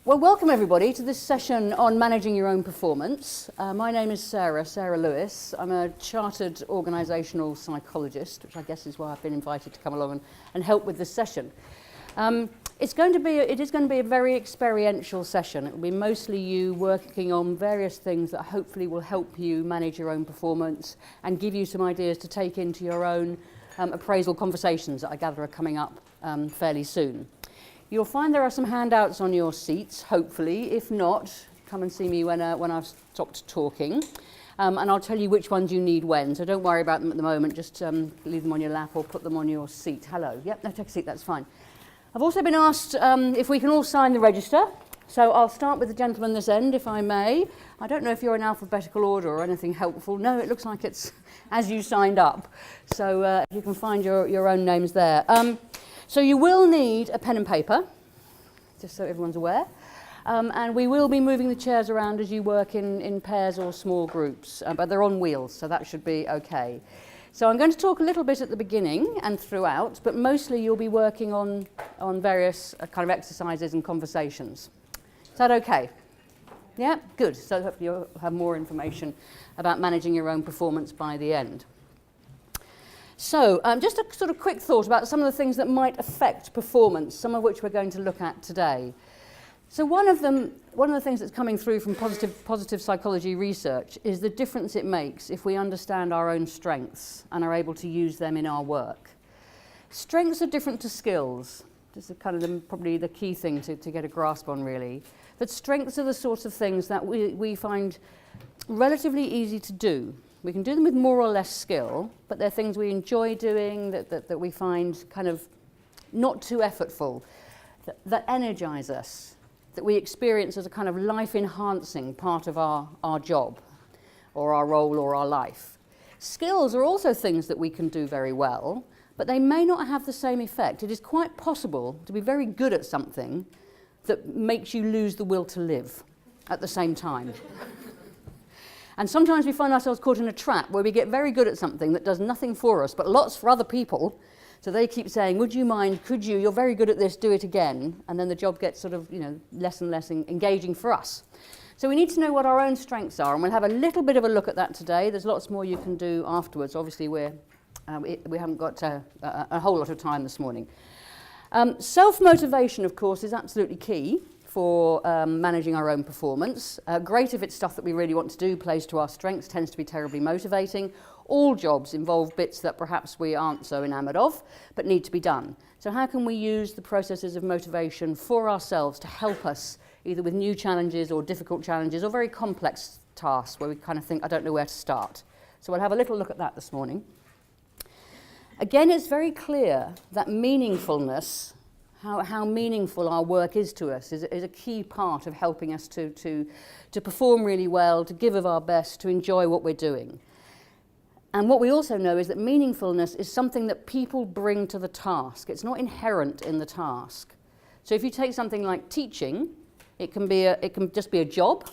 Well, welcome everybody to this session on managing your own performance. My name is Sarah Lewis. I'm a chartered organisational psychologist, which I guess is why I've been invited to come along and help with this session. It is going to be a very experiential session. It will be mostly you working on various things that hopefully will help you manage your own performance and give you some ideas to take into your own appraisal conversations that I gather are coming up fairly soon. You'll find there are some handouts on your seats, hopefully. If not, come and see me when I've stopped talking. And I'll tell you which ones you need when, so don't worry about them at the moment. Just leave them on your lap or put them on your seat. Hello. Yep, no, take a seat, that's fine. I've also been asked if we can all sign the register. So I'll start with the gentleman this end, if I may. I don't know if you're in alphabetical order or anything helpful. No, it looks like it's as you signed up. So you can find your own names there. So you will need a pen and paper, just so everyone's aware. And we will be moving the chairs around as you work in pairs or small groups, but they're on wheels, so that should be okay. So I'm going to talk a little bit at the beginning and throughout, but mostly you'll be working on various kind of exercises and conversations. Is that okay? Yeah, good. So hopefully you'll have more information about managing your own performance by the end. So just a sort of quick thought about some of the things that might affect performance, some of which we're going to look at today. So one of the things that's coming through from positive psychology research is the difference it makes if we understand our own strengths and are able to use them in our work. Strengths are different to skills. This is kind of probably the key thing to get a grasp on, really. But strengths are the sorts of things that we find relatively easy to do. We can do them with more or less skill, but they're things we enjoy doing, that we find kind of not too effortful, that energize us, that we experience as a kind of life-enhancing part of our job or our role or our life. Skills are also things that we can do very well, but they may not have the same effect. It is quite possible to be very good at something that makes you lose the will to live at the same time. And sometimes we find ourselves caught in a trap where we get very good at something that does nothing for us, but lots for other people. So they keep saying, would you mind, could you, you're very good at this, do it again. And then the job gets sort of, less and less engaging for us. So we need to know what our own strengths are, and we'll have a little bit of a look at that today. There's lots more you can do afterwards. Obviously, we haven't got a whole lot of time this morning. Self-motivation, of course, is absolutely key for managing our own performance. Great if it's stuff that we really want to do, plays to our strengths, tends to be terribly motivating. All jobs involve bits that perhaps we aren't so enamoured of, but need to be done. So how can we use the processes of motivation for ourselves to help us, either with new challenges or difficult challenges or very complex tasks where we kind of think, I don't know where to start. So we'll have a little look at that this morning. Again, it's very clear that meaningfulness, how meaningful our work is to us, is a key part of helping us to perform really well, to give of our best, to enjoy what we're doing. And what we also know is that meaningfulness is something that people bring to the task. It's not inherent in the task. So if you take something like teaching, it can just be a job,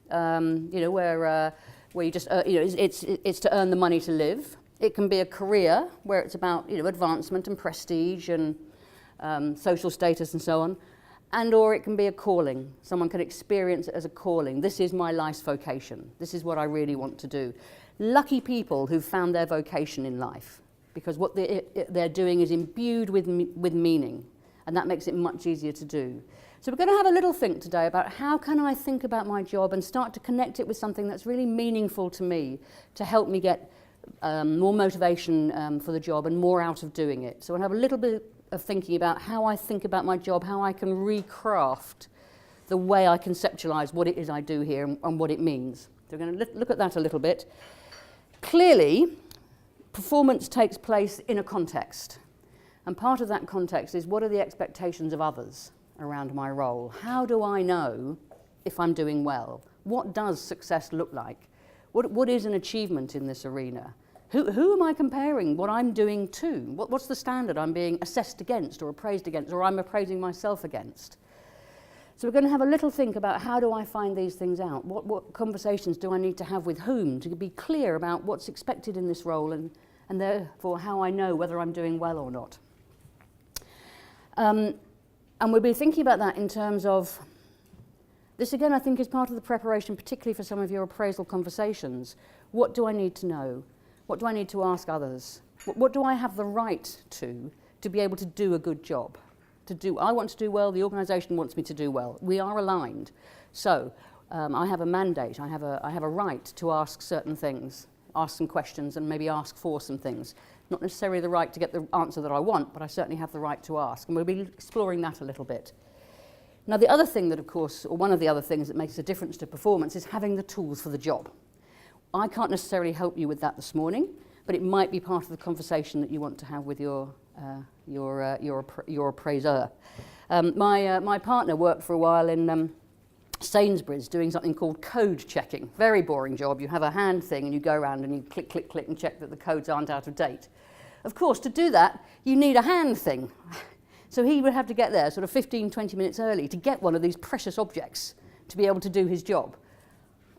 where you just it's to earn the money to live. It can be a career where it's about advancement and prestige and social status and so on, or it can be a calling. Someone can experience it as a calling. This is my life's vocation. This is what I really want to do. Lucky people who've found their vocation in life, because what they're doing is imbued with meaning, and that makes it much easier to do. So we're going to have a little think today about how can I think about my job and start to connect it with something that's really meaningful to me to help me get more motivation for the job and more out of doing it. So we'll have a little bit of thinking about how I think about my job, how I can recraft the way I conceptualize what it is I do here and what it means. So we're going to look at that a little bit. Clearly, performance takes place in a context. And part of that context is, what are the expectations of others around my role? How do I know if I'm doing well? What does success look like? What is an achievement in this arena? Who am I comparing what I'm doing to? What's the standard I'm being assessed against or appraised against, or I'm appraising myself against? So we're going to have a little think about, how do I find these things out? What conversations do I need to have with whom to be clear about what's expected in this role, and therefore how I know whether I'm doing well or not. And we'll be thinking about that in terms of This again I think is part of the preparation, particularly for some of your appraisal conversations. What do I need to know? What do I need to ask others? What do I have the right to be able to do a good job? I want to do well, the organisation wants me to do well. We are aligned. So I have a mandate, I have a right to ask certain things, ask some questions and maybe ask for some things. Not necessarily the right to get the answer that I want, but I certainly have the right to ask. And we'll be exploring that a little bit. Now the other thing that of course, or one of the other things that makes a difference to performance is having the tools for the job. I can't necessarily help you with that this morning, but it might be part of the conversation that you want to have with your appraiser. My partner worked for a while in Sainsbury's doing something called code checking. Very boring job. You have a hand thing and you go around and you click, click, click and check that the codes aren't out of date. Of course, to do that, you need a hand thing. So he would have to get there sort of 15, 20 minutes early to get one of these precious objects to be able to do his job.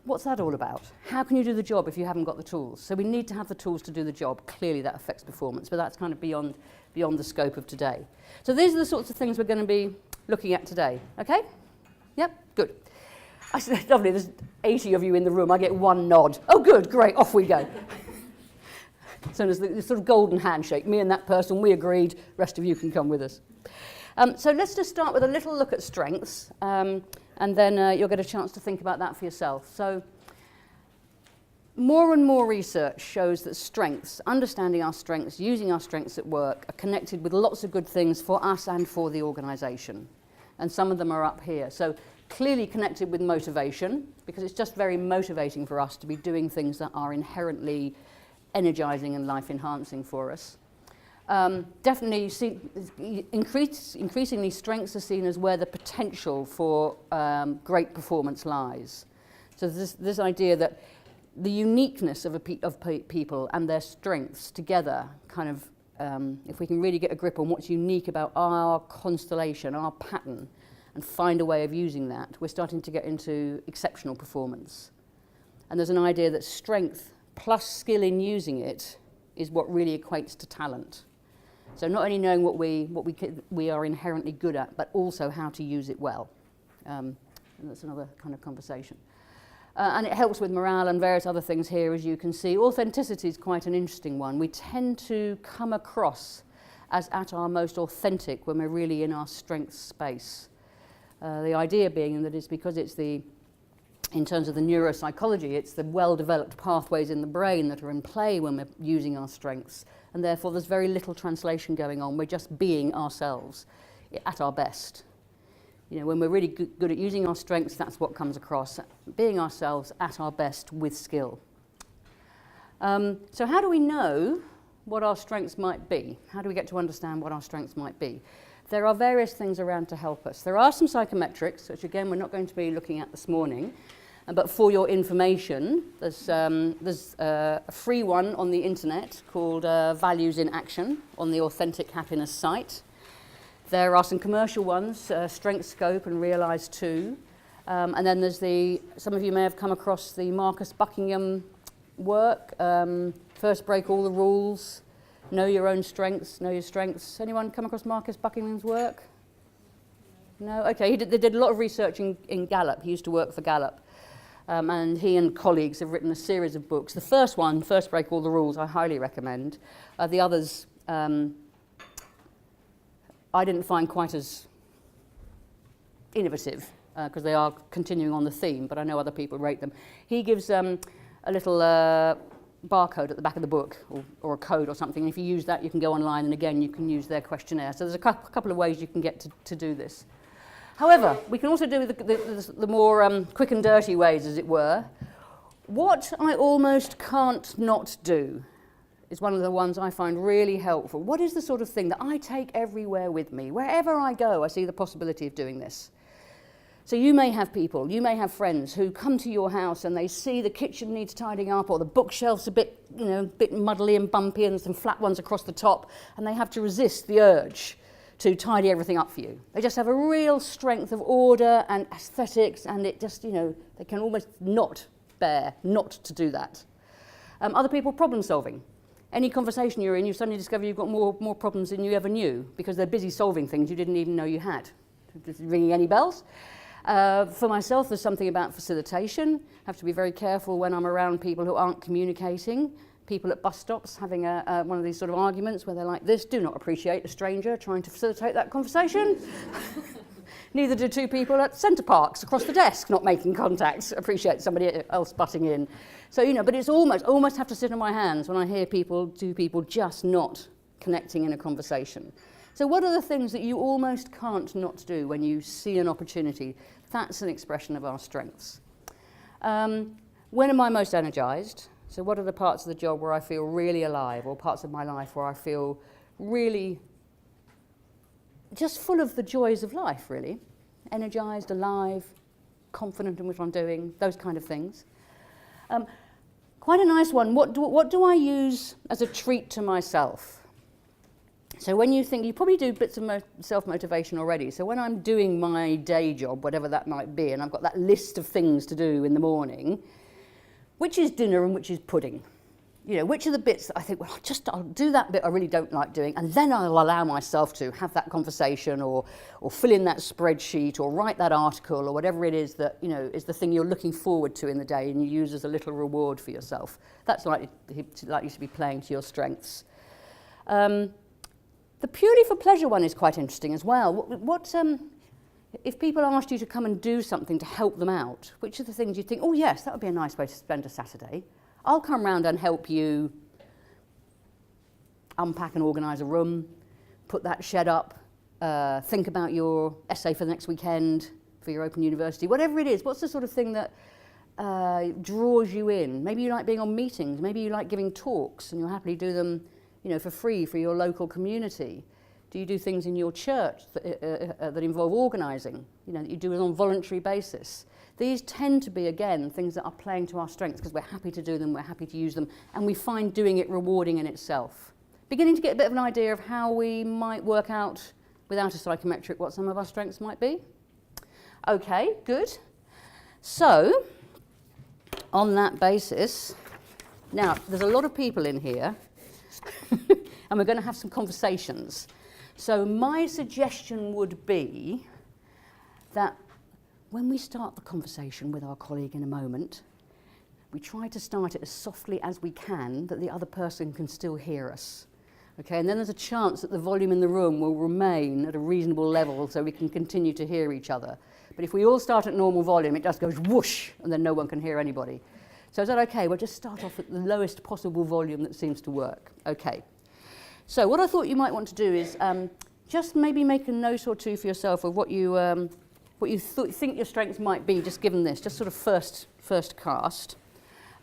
What's that all about? How can you do the job if you haven't got the tools? So we need to have the tools to do the job. Clearly that affects performance, but that's kind of beyond the scope of today. So these are the sorts of things we're going to be looking at today. Okay? Yep, good. I said, lovely, there's 80 of you in the room. I get one nod. Oh, good, great, off we go. So there's the sort of golden handshake. Me and that person, we agreed. Rest of you can come with us. So let's just start with a little look at strengths. And then you'll get a chance to think about that for yourself. So more and more research shows that strengths, understanding our strengths, using our strengths at work, are connected with lots of good things for us and for the organisation. And some of them are up here. So clearly connected with motivation, because it's just very motivating for us to be doing things that are inherently energising and life-enhancing for us. Definitely increasingly strengths are seen as where the potential for great performance lies. So this idea that the uniqueness of people and their strengths together kind of, if we can really get a grip on what's unique about our constellation, our pattern, and find a way of using that, we're starting to get into exceptional performance. And there's an idea that strength plus skill in using it is what really equates to talent. So not only knowing what we are inherently good at, but also how to use it well. And that's another kind of conversation. And it helps with morale and various other things here, as you can see. Authenticity is quite an interesting one. We tend to come across as at our most authentic when we're really in our strengths space. The idea being that it's because it's in terms of the neuropsychology, it's the well-developed pathways in the brain that are in play when we're using our strengths. And therefore there's very little translation going on. We're just being ourselves at our best. You know, when we're really good at using our strengths, that's what comes across. Being ourselves at our best with skill. So how do we know what our strengths might be? How do we get to understand what our strengths might be? There are various things around to help us. There are some psychometrics, which again we're not going to be looking at this morning. But for your information, there's a free one on the internet called Values in Action on the Authentic Happiness site. There are some commercial ones, Strength Scope and Realise 2. And then there's some of you may have come across the Marcus Buckingham work, First Break All the Rules, Know Your Own Strengths, Know Your Strengths. Anyone come across Marcus Buckingham's work? No? Okay, they did a lot of research in Gallup. He used to work for Gallup. And he and colleagues have written a series of books. The first one, First Break All the Rules, I highly recommend. The others, I didn't find quite as innovative, because they are continuing on the theme, but I know other people rate them. He gives a little barcode at the back of the book, or a code or something, and if you use that, you can go online, and again, you can use their questionnaire. So there's a couple of ways you can get to do this. However, we can also do the more quick and dirty ways, as it were. What I almost can't not do is one of the ones I find really helpful. What is the sort of thing that I take everywhere with me? Wherever I go, I see the possibility of doing this. So you may have people, you may have friends who come to your house and they see the kitchen needs tidying up, or the bookshelf's a bit muddly and bumpy and some flat ones across the top, and they have to resist the urge to tidy everything up for you. They just have a real strength of order and aesthetics, and it just, they can almost not bear not to do that. Other people, problem solving. Any conversation you're in, you suddenly discover you've got more problems than you ever knew, because they're busy solving things you didn't even know you had. Ringing any bells? For myself, there's something about facilitation. I have to be very careful when I'm around people who aren't communicating. People at bus stops having one of these sort of arguments where they're like this, do not appreciate a stranger trying to facilitate that conversation. Neither do two people at centre parks across the desk not making contact appreciate somebody else butting in. So, you know, but it's almost have to sit on my hands when I hear two people just not connecting in a conversation. So what are the things that you almost can't not do when you see an opportunity? That's an expression of our strengths. When am I most energised? So what are the parts of the job where I feel really alive, or parts of my life where I feel really just full of the joys of life, really? Energised, alive, confident in what I'm doing, those kind of things. Quite a nice one. What do I use as a treat to myself? So when you think, you probably do bits of self-motivation already. So when I'm doing my day job, whatever that might be, and I've got that list of things to do in the morning, which is dinner and which is pudding? You know, which are the bits that I think, well, I'll do that bit I really don't like doing, and then I'll allow myself to have that conversation or fill in that spreadsheet or write that article or whatever it is that, you know, is the thing you're looking forward to in the day and you use as a little reward for yourself. That's likely to be playing to your strengths. The purely for pleasure one is quite interesting as well. If people asked you to come and do something to help them out, which are the things you think, oh yes, that would be a nice way to spend a Saturday. I'll come round and help you unpack and organise a room, put that shed up, think about your essay for the next weekend, for your Open University, whatever it is. What's the sort of thing that draws you in? Maybe you like being on meetings, maybe you like giving talks and you'll happily do them, you know, for free for your local community. Do you do things in your church that involve organising, you know, that you do it on a voluntary basis? These tend to be, again, things that are playing to our strengths because we're happy to do them, we're happy to use them, and we find doing it rewarding in itself. Beginning to get a bit of an idea of how we might work out, without a psychometric, what some of our strengths might be. Okay, good. So, on that basis, now, there's a lot of people in here, and we're going to have some conversations. So my suggestion would be that when we start the conversation with our colleague in a moment, we try to start it as softly as we can that the other person can still hear us. Okay, and then there's a chance that the volume in the room will remain at a reasonable level so we can continue to hear each other. But if we all start at normal volume, it just goes whoosh, and then no one can hear anybody. So is that okay? We'll just start off at the lowest possible volume that seems to work. Okay. So what I thought you might want to do is just maybe make a note or two for yourself of what you think your strengths might be, just given this, just sort of first cast.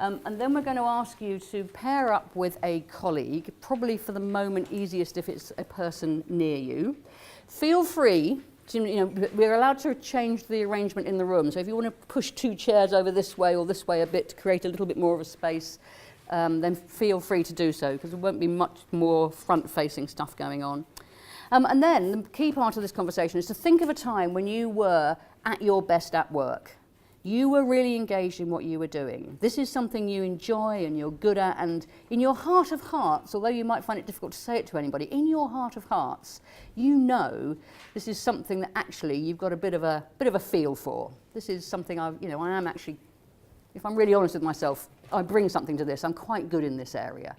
And then we're going to ask you to pair up with a colleague, probably for the moment easiest if it's a person near you. Feel free to, you know, we're allowed to change the arrangement in the room. So if you want to push two chairs over this way or this way a bit to create a little bit more of a space, then feel free to do so, because there won't be much more front-facing stuff going on. And then the key part of this conversation is to think of a time when you were at your best at work. You were really engaged in what you were doing. This is something you enjoy and you're good at, and in your heart of hearts, although you might find it difficult to say it to anybody, in your heart of hearts, you know this is something that actually you've got a bit of a feel for. This is something I am actually, if I'm really honest with myself, I bring something to this. I'm quite good in this area.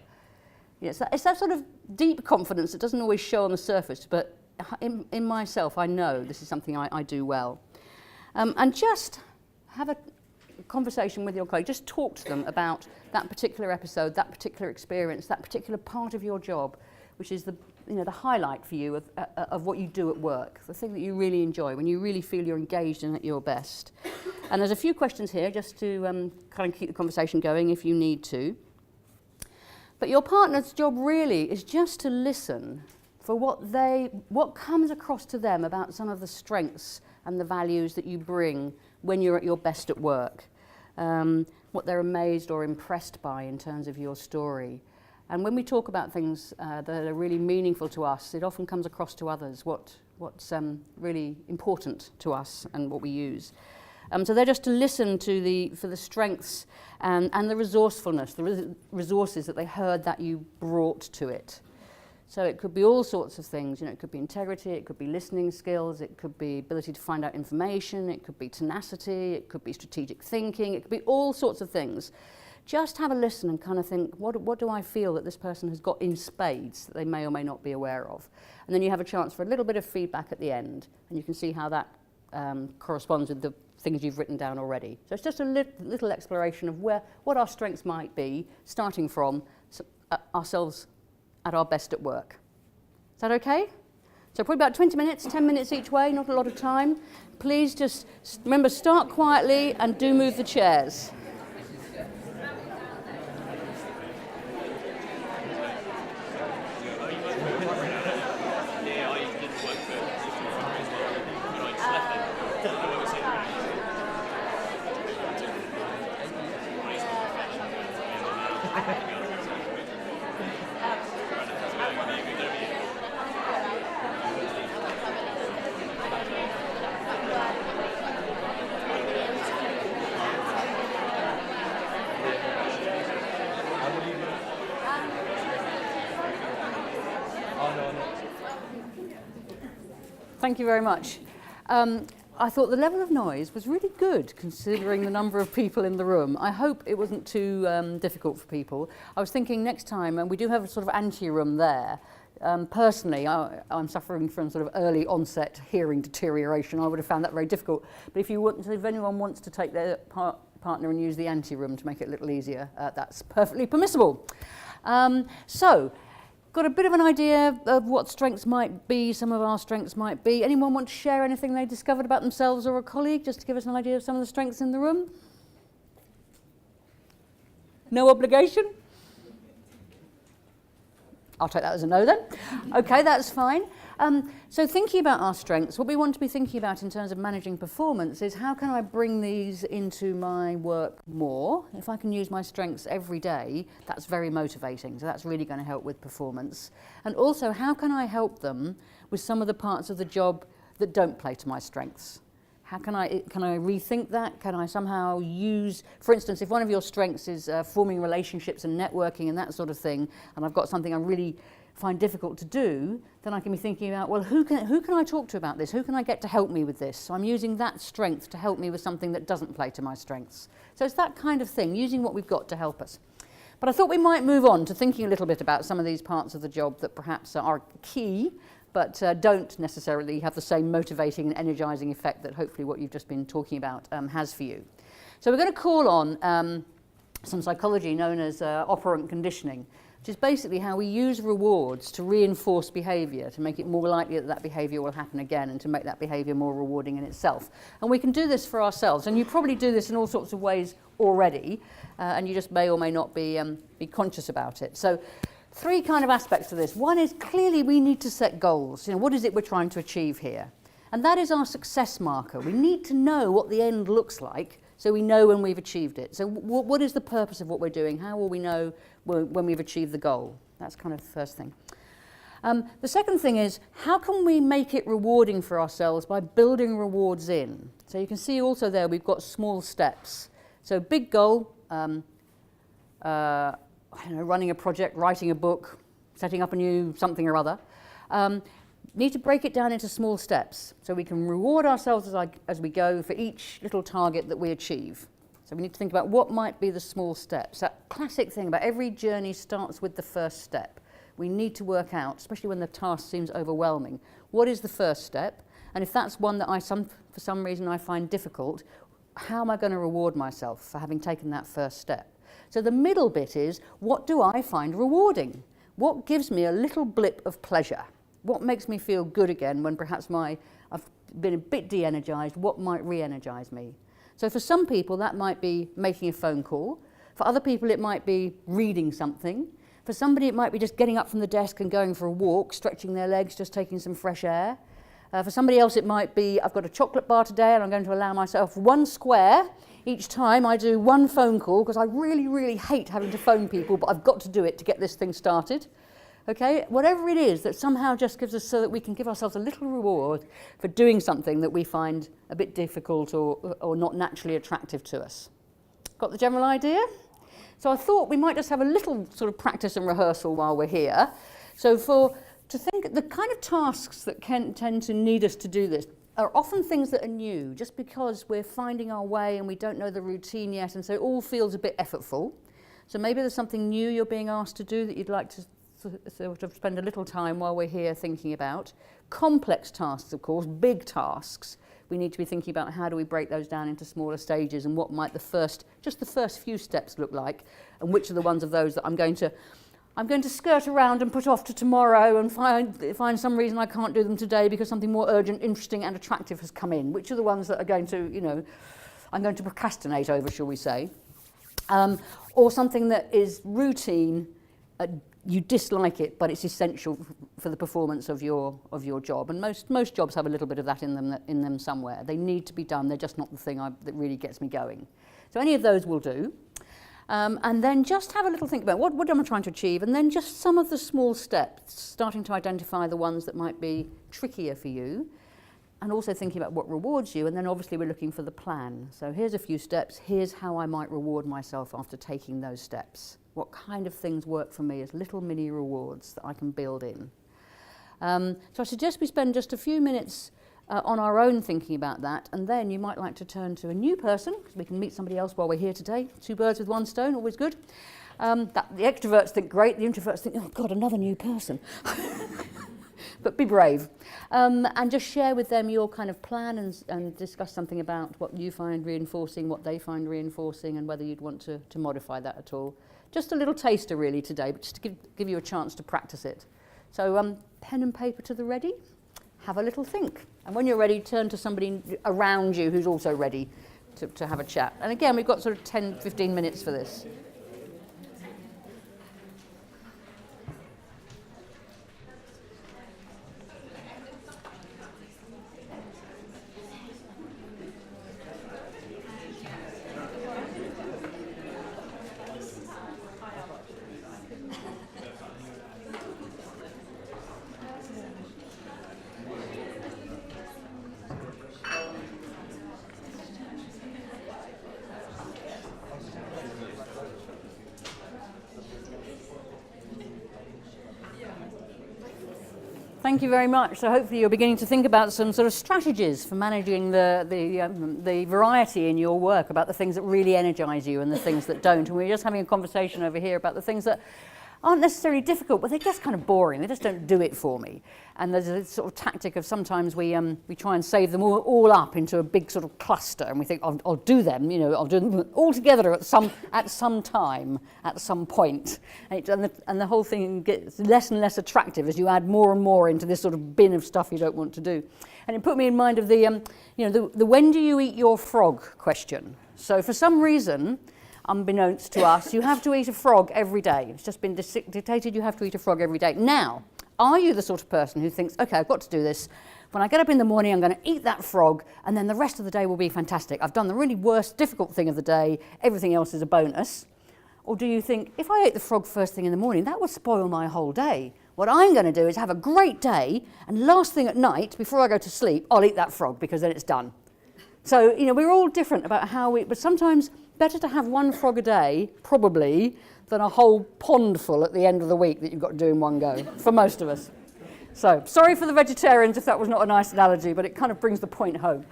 You know, it's that sort of deep confidence that doesn't always show on the surface, but in myself, I know this is something I do well. And just have a conversation with your colleague. Just talk to them about that particular episode, that particular experience, that particular part of your job, which is the highlight for you of what you do at work, the thing that you really enjoy, when you really feel you're engaged and at your best. And there's a few questions here just to kind of keep the conversation going if you need to. But your partner's job really is just to listen for what comes across to them about some of the strengths and the values that you bring when you're at your best at work, what they're amazed or impressed by in terms of your story. And when we talk about things that are really meaningful to us, it often comes across to others what's really important to us and what we use. So they're just to listen for the strengths and the resourcefulness, the resources that they heard that you brought to it. So it could be all sorts of things. You know, it could be integrity, it could be listening skills, it could be ability to find out information, it could be tenacity, it could be strategic thinking, it could be all sorts of things. Just have a listen and kind of think, what do I feel that this person has got in spades that they may or may not be aware of? And then you have a chance for a little bit of feedback at the end, and you can see how that corresponds with the things you've written down already. So it's just a little exploration of what our strengths might be, starting from ourselves at our best at work. Is that okay? So probably about 20 minutes, 10 minutes each way, not a lot of time. Please just remember, start quietly and do move the chairs. Thank you very much. I thought the level of noise was really good considering the number of people in the room. I hope it wasn't too difficult for people. I was thinking next time, and we do have a sort of ante-room there. Personally, I'm suffering from sort of early onset hearing deterioration. I would have found that very difficult. But if anyone wants to take their partner and use the ante-room to make it a little easier, that's perfectly permissible. Got a bit of an idea of what strengths might be, some of our strengths might be. Anyone want to share anything they discovered about themselves or a colleague, just to give us an idea of some of the strengths in the room? No obligation? I'll take that as a no then. Okay, that's fine. So thinking about our strengths, what we want to be thinking about in terms of managing performance is how can I bring these into my work more? If I can use my strengths every day, that's very motivating. So that's really going to help with performance. And also, how can I help them with some of the parts of the job that don't play to my strengths? How can I rethink that? Can I somehow use, for instance, if one of your strengths is forming relationships and networking and that sort of thing, and I've got something I really find difficult to do, then I can be thinking about, well, who can I talk to about this? Who can I get to help me with this? So I'm using that strength to help me with something that doesn't play to my strengths. So it's that kind of thing, using what we've got to help us. But I thought we might move on to thinking a little bit about some of these parts of the job that perhaps are key, but don't necessarily have the same motivating and energizing effect that hopefully what you've just been talking about has for you. So we're going to call on some psychology known as operant conditioning, which is basically how we use rewards to reinforce behaviour, to make it more likely that that behaviour will happen again and to make that behaviour more rewarding in itself. And we can do this for ourselves, and you probably do this in all sorts of ways already, and you just may or may not be conscious about it. So three kind of aspects to this. One is clearly we need to set goals. You know, what is it we're trying to achieve here? And that is our success marker. We need to know what the end looks like so we know when we've achieved it. So what is the purpose of what we're doing? How will we know when we've achieved the goal? That's kind of the first thing. The second thing is, how can we make it rewarding for ourselves by building rewards in? So you can see also there we've got small steps. So big goal, I don't know, running a project, writing a book, setting up a new something or other. Need to break it down into small steps so we can reward ourselves as we go for each little target that we achieve. So we need to think about what might be the small steps. That classic thing about every journey starts with the first step. We need to work out, especially when the task seems overwhelming, what is the first step? And if that's one that for some reason I find difficult, how am I going to reward myself for having taken that first step? So the middle bit is, what do I find rewarding? What gives me a little blip of pleasure? What makes me feel good again when perhaps I've been a bit de-energized? What might re-energize me? So for some people that might be making a phone call. For other people it might be reading something. For somebody it might be just getting up from the desk and going for a walk, stretching their legs, just taking some fresh air. For somebody else it might be, I've got a chocolate bar today and I'm going to allow myself one square each time I do one phone call, because I really, really hate having to phone people, but I've got to do it to get this thing started. Okay, whatever it is that somehow just gives us so that we can give ourselves a little reward for doing something that we find a bit difficult or not naturally attractive to us. Got the general idea? So I thought we might just have a little sort of practice and rehearsal while we're here. So to think, the kind of tasks that can tend to need us to do this are often things that are new, just because we're finding our way and we don't know the routine yet, and so it all feels a bit effortful. So maybe there's something new you're being asked to do that you'd like to sort of spend a little time while we're here thinking about. Complex tasks, of course, big tasks. We need to be thinking about how do we break those down into smaller stages, and what might the first few steps look like, and which are the ones of those that I'm going to skirt around and put off to tomorrow, and find some reason I can't do them today because something more urgent, interesting and attractive has come in. Which are the ones that are going to, I'm going to procrastinate over, shall we say. Or something that is routine, you dislike it, but it's essential for the performance of your job. And most jobs have a little bit of that in them somewhere. They need to be done. They're just not the thing that really gets me going. So any of those will do. And then just have a little think about what am I trying to achieve, and then just some of the small steps, starting to identify the ones that might be trickier for you, and also thinking about what rewards you. And then obviously we're looking for the plan. So here's a few steps. Here's how I might reward myself after taking those steps. What kind of things work for me as little mini rewards that I can build in. So I suggest we spend just a few minutes on our own thinking about that, and then you might like to turn to a new person, because we can meet somebody else while we're here today. 2 birds with 1 stone, always good. The extroverts think great, the introverts think, oh God, another new person. But be brave. And just share with them your kind of plan, and discuss something about what you find reinforcing, what they find reinforcing, and whether you'd want to modify that at all. Just a little taster really today, but just to give you a chance to practice it. So pen and paper to the ready. Have a little think. And when you're ready, turn to somebody around you who's also ready to have a chat. And again, we've got sort of 10, 15 minutes for this. Thank you very much. So hopefully you're beginning to think about some sort of strategies for managing the variety in your work, about the things that really energize you and the things that don't. And we're just having a conversation over here about the things that aren't necessarily difficult, but they're just kind of boring. They just don't do it for me. And there's a sort of tactic of sometimes we try and save them all up into a big sort of cluster, and we think I'll do them, I'll do them all together at some time, at some point. And the whole thing gets less and less attractive as you add more and more into this sort of bin of stuff you don't want to do. And it put me in mind of the when do you eat your frog question. So for some reason, unbeknownst to us, you have to eat a frog every day. It's just been dictated you have to eat a frog every day. Now, are you the sort of person who thinks, okay, I've got to do this. When I get up in the morning, I'm going to eat that frog, and then the rest of the day will be fantastic. I've done the really worst, difficult thing of the day. Everything else is a bonus. Or do you think, if I ate the frog first thing in the morning, that would spoil my whole day. What I'm going to do is have a great day, and last thing at night, before I go to sleep, I'll eat that frog, because then it's done. So, we're all different about how but sometimes better to have 1 frog a day, probably, than a whole pond full at the end of the week that you've got to do in one go, for most of us. So, sorry for the vegetarians if that was not a nice analogy, but it kind of brings the point home.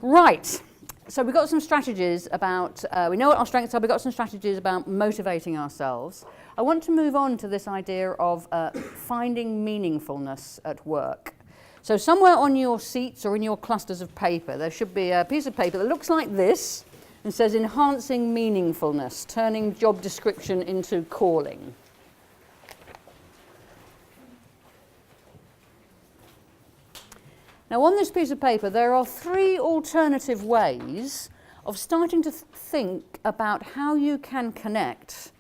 Right, so we've got some strategies about, we know what our strengths are, we've got some strategies about motivating ourselves. I want to move on to this idea of finding meaningfulness at work. So somewhere on your seats or in your clusters of paper, there should be a piece of paper that looks like this, and says enhancing meaningfulness, turning job description into calling. Now on this piece of paper there are 3 alternative ways of starting to think about how you can connect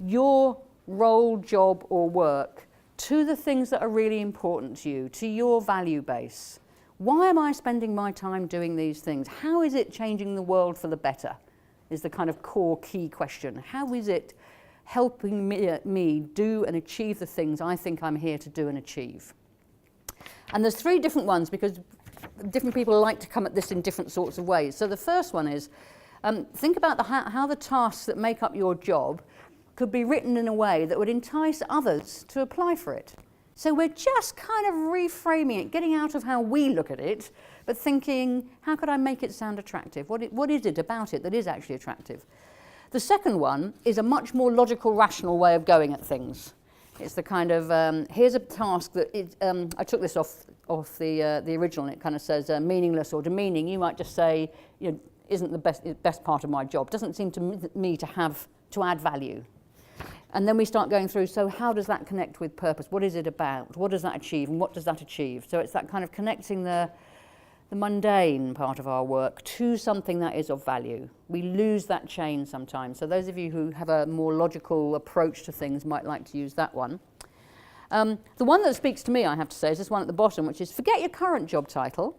your role, job or work to the things that are really important to you, to your value base. Why am I spending my time doing these things? How is it changing the world for the better? Is the kind of core key question. How is it helping me do and achieve the things I think I'm here to do and achieve? And there's 3 different ones, because different people like to come at this in different sorts of ways. So the first one is think about how the tasks that make up your job could be written in a way that would entice others to apply for it. So we're just kind of reframing it, getting out of how we look at it, but thinking, how could I make it sound attractive? What is it about it that is actually attractive? The second one is a much more logical, rational way of going at things. It's the kind of, here's a task that, I took this off the original, and it kind of says meaningless or demeaning. You might just say, you know, isn't the best part of my job. Doesn't seem to me to add value. And then we start going through, so how does that connect with purpose? What is it about? What does that achieve? And what does that achieve? So it's that kind of connecting the mundane part of our work to something that is of value. We lose that chain sometimes. So those of you who have a more logical approach to things might like to use that one. The one that speaks to me, I have to say, is this one at the bottom, which is forget your current job title.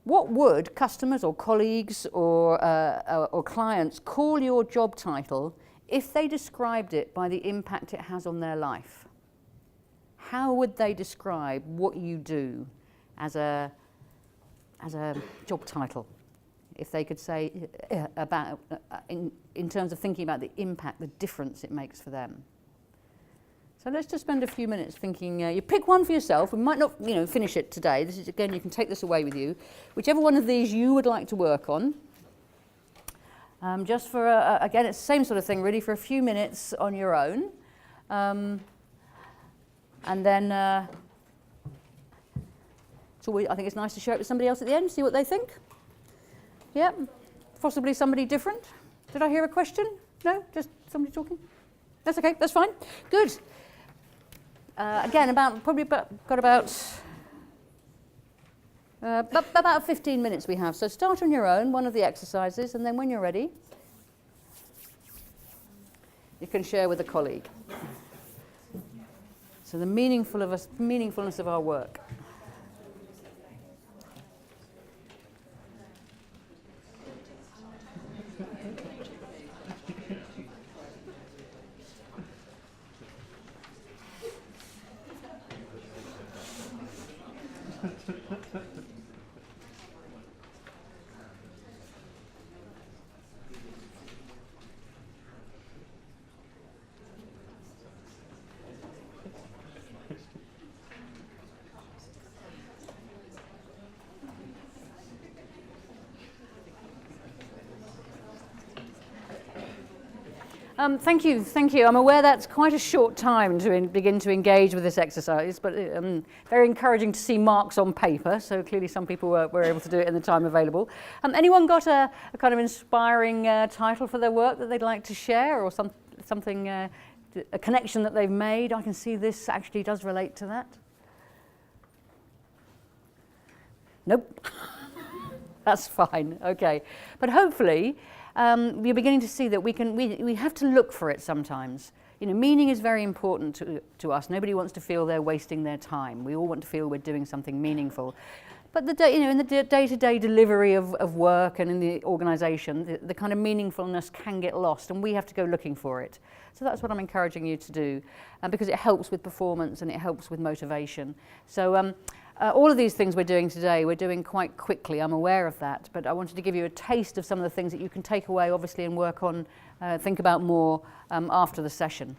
What would customers or colleagues or clients call your job title if they described it by the impact it has on their life? How would they describe what you do as a job title? If they could say about, in terms of thinking about the impact, the difference it makes for them. So let's just spend a few minutes thinking. You pick one for yourself. We might not, finish it today. This is, again, you can take this away with you. Whichever one of these you would like to work on. Just for, again, it's the same sort of thing, really, for a few minutes on your own. And then, I think it's nice to share it with somebody else at the end, see what they think. Yeah, possibly somebody different. Did I hear a question? No, just somebody talking? That's okay, that's fine. Good. Again, got about 15 minutes we have. So start on your own, one of the exercises, and then when you're ready, you can share with a colleague. So the meaningfulness of our work. Thank you. I'm aware that's quite a short time to begin to engage with this exercise, but very encouraging to see marks on paper, so clearly some people were able to do it in the time available. Anyone got a kind of inspiring title for their work that they'd like to share, or something, a connection that they've made? I can see this actually does relate to that. Nope. That's fine, okay. But hopefully, you're beginning to see that we have to look for it sometimes. Meaning is very important to us. Nobody wants to feel they're wasting their time. We all want to feel we're doing something meaningful. But in the day-to-day delivery of work and in the organisation, the kind of meaningfulness can get lost, and we have to go looking for it. So that's what I'm encouraging you to do, because it helps with performance and it helps with motivation. So all of these things we're doing today, we're doing quite quickly. I'm aware of that, but I wanted to give you a taste of some of the things that you can take away, obviously, and work on, think about more after the session.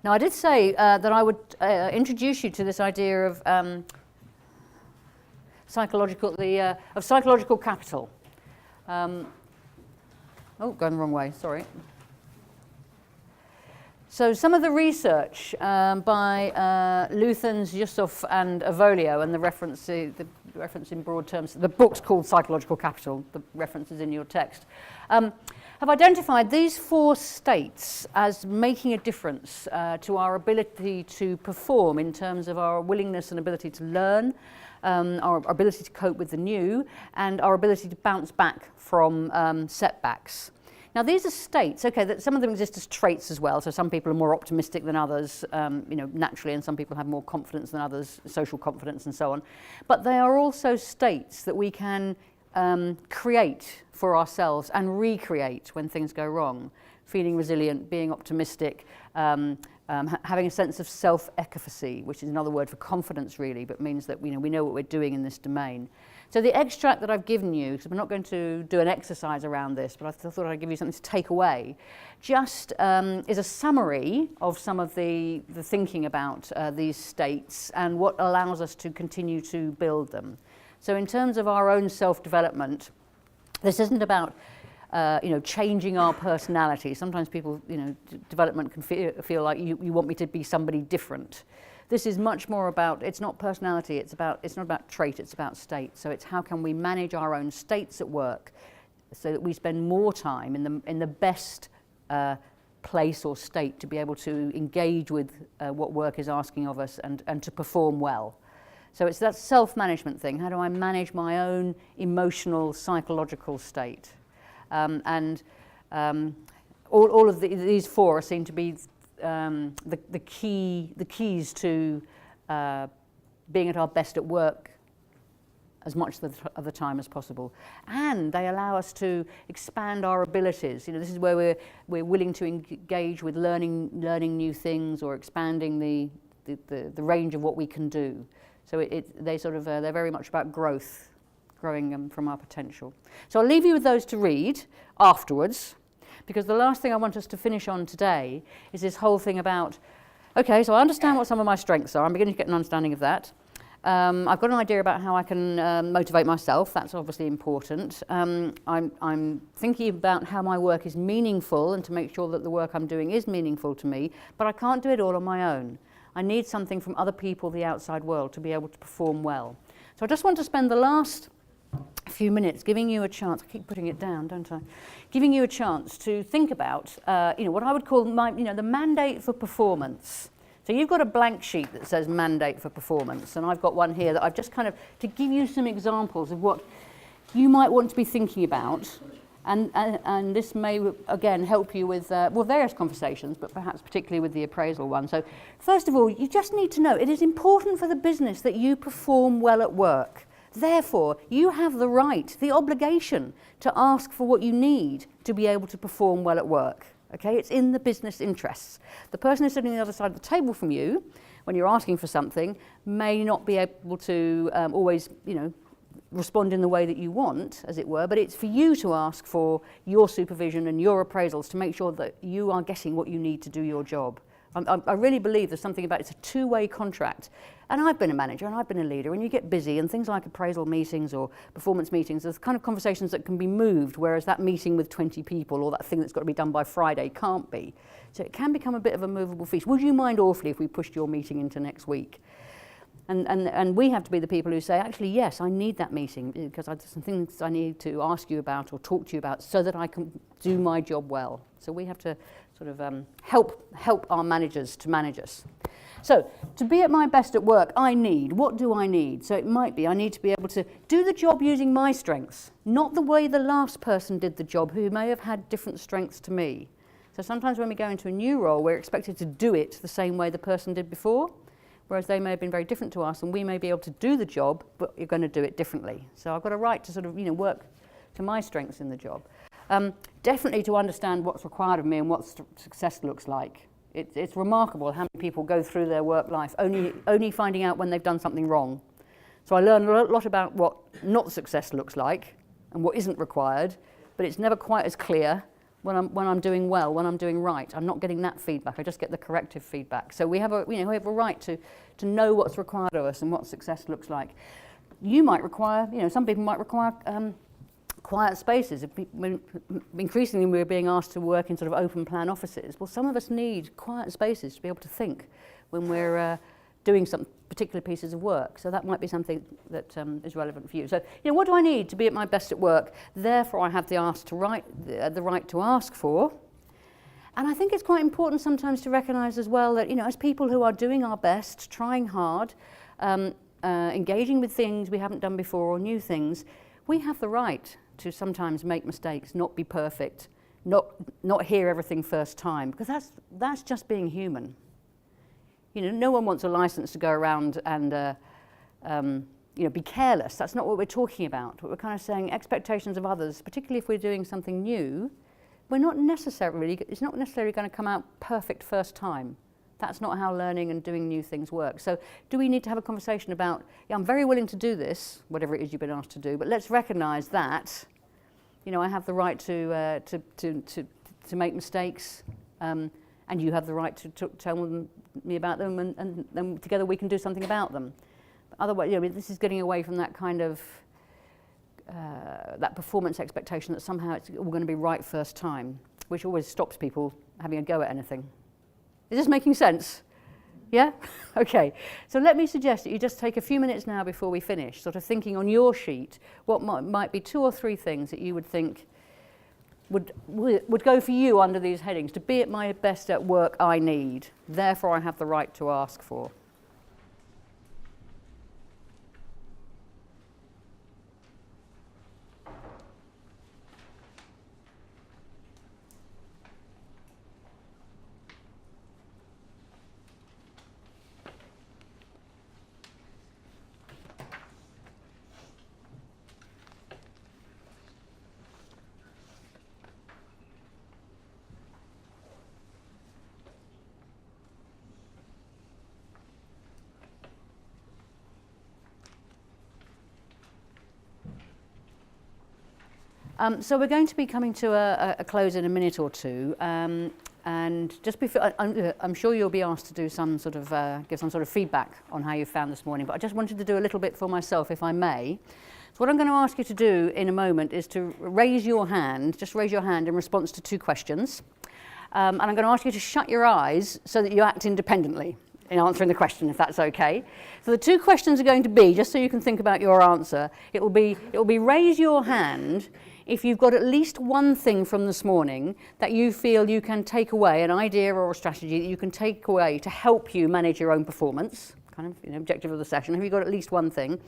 Now, I did say that I would introduce you to this idea of psychological capital. Going the wrong way, sorry. So some of the research by Luthans, Yusuf and Avolio, and the reference in broad terms, the book's called Psychological Capital, the reference is in your text, have identified these 4 states as making a difference to our ability to perform in terms of our willingness and ability to learn, our ability to cope with the new, and our ability to bounce back from setbacks. Now, these are states, okay, that some of them exist as traits as well. So some people are more optimistic than others, naturally, and some people have more confidence than others, social confidence and so on. But they are also states that we can create for ourselves and recreate when things go wrong. Feeling resilient, being optimistic, having a sense of self-efficacy, which is another word for confidence really, but means that we know what we're doing in this domain. So the extract that I've given you, because I'm not going to do an exercise around this, but I thought I'd give you something to take away, just is a summary of some of the thinking about these states and what allows us to continue to build them. So in terms of our own self-development, this isn't about changing our personality. Sometimes people, development can feel like you want me to be somebody different. This is much more about, it's not personality, it's not about trait, it's about state. So it's how can we manage our own states at work so that we spend more time in the best place or state to be able to engage with what work is asking of us and to perform well. So it's that self-management thing. How do I manage my own emotional, psychological state? All of these four are seen to be the keys to being at our best at work as much of the time as possible. And they allow us to expand our abilities. This is where we're willing to engage with learning new things or expanding the range of what we can do. So they're very much about growth, growing from our potential. So I'll leave you with those to read afterwards, because the last thing I want us to finish on today is this whole thing about, okay, so I understand what some of my strengths are. I'm beginning to get an understanding of that. I've got an idea about how I can motivate myself. That's obviously important. I'm thinking about how my work is meaningful and to make sure that the work I'm doing is meaningful to me, but I can't do it all on my own. I need something from other people, the outside world, to be able to perform well. So I just want to spend the last few minutes giving you a chance, I keep putting it down, don't I? Giving you a chance to think about, what I would call the mandate for performance. So you've got a blank sheet that says mandate for performance, and I've got one here that I've just to give you some examples of what you might want to be thinking about. And this may, again, help you with various conversations, but perhaps particularly with the appraisal one. So first of all, you just need to know it is important for the business that you perform well at work. Therefore, you have the right, the obligation to ask for what you need to be able to perform well at work. Okay, it's in the business interests. The person who's sitting on the other side of the table from you, when you're asking for something, may not be able to always, respond in the way that you want, as it were, but it's for you to ask for your supervision and your appraisals to make sure that you are getting what you need to do your job. I really believe there's something about it's a two-way contract. And I've been a manager and I've been a leader, and you get busy, and things like appraisal meetings or performance meetings, there's kind of conversations that can be moved, whereas that meeting with 20 people or that thing that's got to be done by Friday can't be. So it can become a bit of a movable feast. Would you mind awfully if we pushed your meeting into next week? And we have to be the people who say, actually, yes, I need that meeting because there's some things I need to ask you about or talk to you about so that I can do my job well. So we have to sort of help our managers to manage us. So to be at my best at work, what do I need? So it might be I need to be able to do the job using my strengths, not the way the last person did the job who may have had different strengths to me. So sometimes when we go into a new role, we're expected to do it the same way the person did before, whereas they may have been very different to us, and we may be able to do the job, but you're going to do it differently. So I've got a right to sort of, work to my strengths in the job. Definitely to understand what's required of me and what success looks like. It's remarkable how many people go through their work life only finding out when they've done something wrong. So I learn a lot about what not success looks like and what isn't required, but it's never quite as clear when I'm doing well, when I'm doing right. I'm not getting that feedback. I just get the corrective feedback. So we have a right to know what's required of us and what success looks like. You might require, some people might require quiet spaces. Increasingly we're being asked to work in sort of open plan offices. Well, some of us need quiet spaces to be able to think when we're doing some particular pieces of work. So that might be something that is relevant for you. So, what do I need to be at my best at work? Therefore, I have the right to ask for. And I think it's quite important sometimes to recognise as well that, as people who are doing our best, trying hard, engaging with things we haven't done before or new things, we have the right to sometimes make mistakes, not be perfect, not hear everything first time, because that's just being human. No one wants a license to go around and be careless. That's not what we're talking about. What we're kind of saying, expectations of others, particularly if we're doing something new, it's not necessarily going to come out perfect first time. That's not how learning and doing new things work. So do we need to have a conversation about, yeah, I'm very willing to do this, whatever it is you've been asked to do, but let's recognise that, you know, I have the right to make mistakes, and you have the right to tell me about them, and then together we can do something about them. But otherwise, you know, this is getting away from that kind of that performance expectation that somehow it's all going to be right first time, which always stops people having a go at anything. Is this making sense? Yeah? Okay. So let me suggest that you just take a few minutes now before we finish, sort of thinking on your sheet what might be 2 or 3 things that you would think would go for you under these headings. To be at my best at work, I need. Therefore, I have the right to ask for. So we're going to be coming to a close in a minute or two, and just before, I'm sure you'll be asked to do some sort of give some sort of feedback on how you found this morning. But I just wanted to do a little bit for myself, if I may. So what I'm going to ask you to do in a moment is to raise your hand. Just raise your hand in response to 2 questions, and I'm going to ask you to shut your eyes so that you act independently in answering the question, if that's okay. So the 2 questions are going to be, just so you can think about your answer, it will be raise your hand if you've got at least one thing from this morning that you feel you can take away, an idea or a strategy that you can take away to help you manage your own performance, kind of, you know, objective of the session. Have you got at least one thing?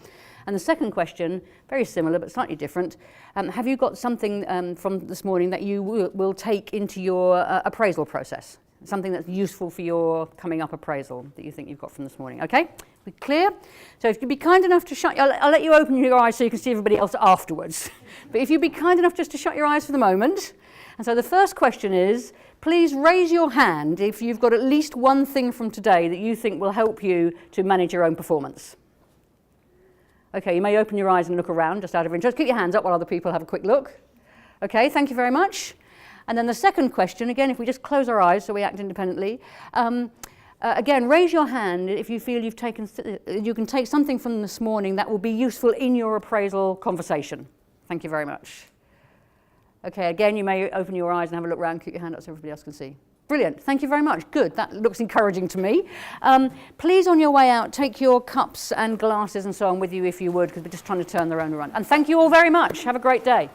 And the second question, very similar but slightly different, have you got something from this morning that you will take into your appraisal process? Something that's useful for your coming up appraisal that you think you've got from this morning. Okay? We clear? So if you'd be kind enough to I'll let you open your eyes so you can see everybody else afterwards. But if you'd be kind enough just to shut your eyes for the moment. And so the first question is, please raise your hand if you've got at least one thing from today that you think will help you to manage your own performance. Okay, you may open your eyes and look around just out of interest. Keep your hands up while other people have a quick look. Okay, thank you very much. And then the second question, again, if we just close our eyes so we act independently, again, raise your hand if you feel you can take something from this morning that will be useful in your appraisal conversation. Thank you very much. Okay, again, you may open your eyes and have a look around, keep your hand up so everybody else can see. Brilliant, thank you very much. Good, that looks encouraging to me. Please, on your way out, take your cups and glasses and so on with you if you would, because we're just trying to turn the room around. And thank you all very much. Have a great day.